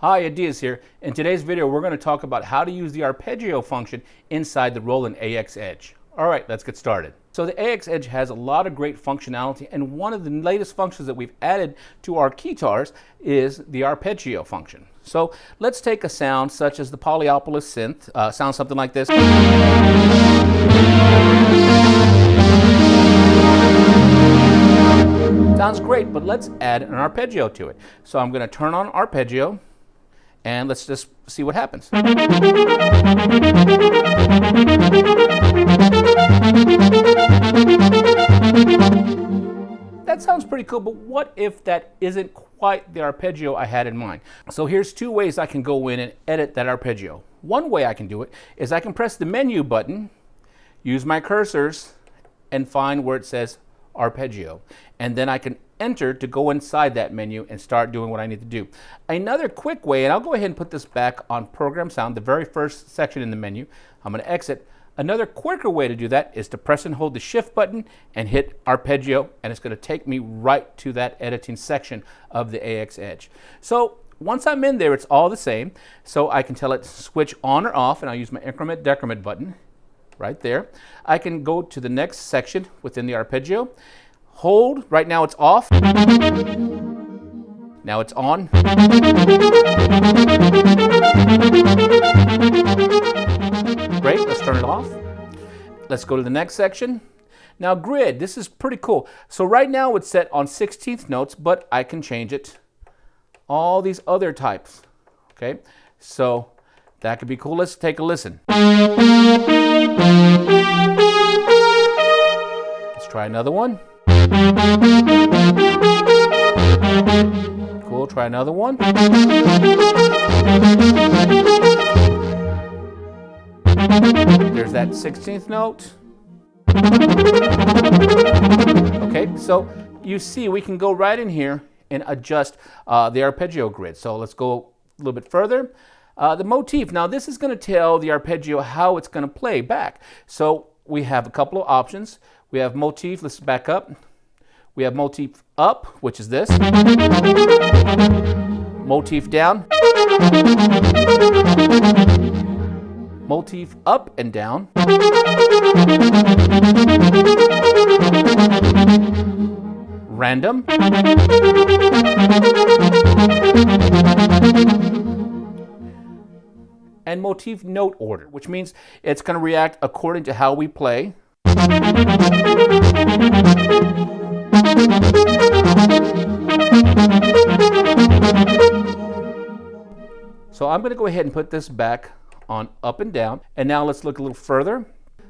Hi, Adias here. In today's video, we're going to talk about how to use the arpeggio function inside the Roland AX-Edge. All right, let's get started. So the AX-Edge has a lot of great functionality, and one of the latest functions that we've added to our guitars is the arpeggio function. So let's take a sound such as the Polyopolis synth, sounds something like this. Sounds great, but let's add an arpeggio to it. So I'm going to turn on arpeggio, and let's just see what happens. That sounds pretty cool, but what if that isn't quite the arpeggio I had in mind? So here's two ways I can go in and edit that arpeggio. One way I can do it is I can press the menu button, use my cursors, and find where it says arpeggio, and then I can enter to go inside that menu and start doing what I need to do. Another quick way, and I'll go ahead and put this back on program sound, the very first section in the menu. I'm going to exit. Another quicker way to do that is to press and hold the shift button and hit arpeggio, and it's going to take me right to that editing section of the AX-Edge. So once I'm in there, it's all the same. So I can tell it switch on or off, and I'll use my increment decrement button right there. I can go to the next section within the arpeggio. Hold, right now it's off. Now it's on. Great, let's turn it off. Let's go to the next section. Now grid, this is pretty cool. So right now it's set on 16th notes, but I can change it. All these other types, okay? So that could be cool. Let's take a listen. Let's try another one. Cool, try another one. There's that 16th note. Okay, so you see we can go right in here and adjust the arpeggio grid. So let's go a little bit further. The motif, now this is going to tell the arpeggio how it's going to play back. So we have a couple of options. We have motif, let's back up. We have motif up, which is this. Motif down. Motif up and down. Random. And motif note order, which means it's going to react according to how we play. So I'm going to go ahead and put this back on up and down, and now let's look a little further.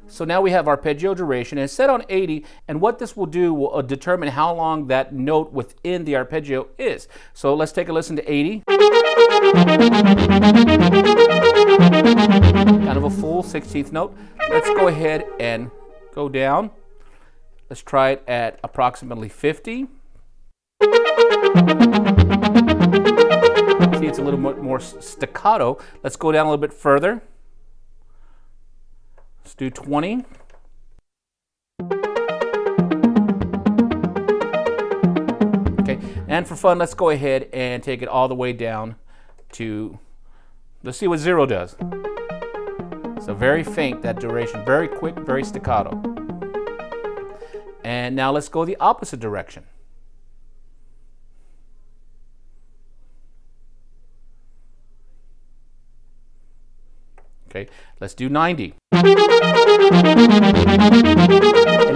So now we have arpeggio duration, and it's set on 80, and what this will do will determine how long that note within the arpeggio is. So let's take a listen to 80. Kind of a full 16th note. Let's go ahead and go down. Let's try it at approximately 50. See, it's a little bit more staccato. Let's go down a little bit further. Let's do 20. Okay, and for fun, let's go ahead and take it all the way down to, let's see what 0 does. So very faint, that duration, very quick, very staccato. And now let's go the opposite direction. Okay, let's do 90. And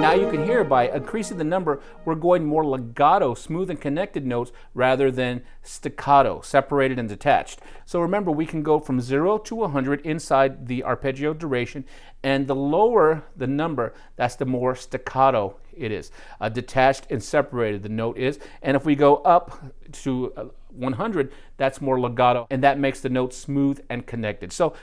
now you can hear by increasing the number, we're going more legato, smooth and connected notes rather than staccato, separated and detached. So remember, we can go from 0 to 100 inside the arpeggio duration, and the lower the number, that's the more staccato it is. Detached and separated the note is, and if we go up to 100, that's more legato, and that makes the note smooth and connected. So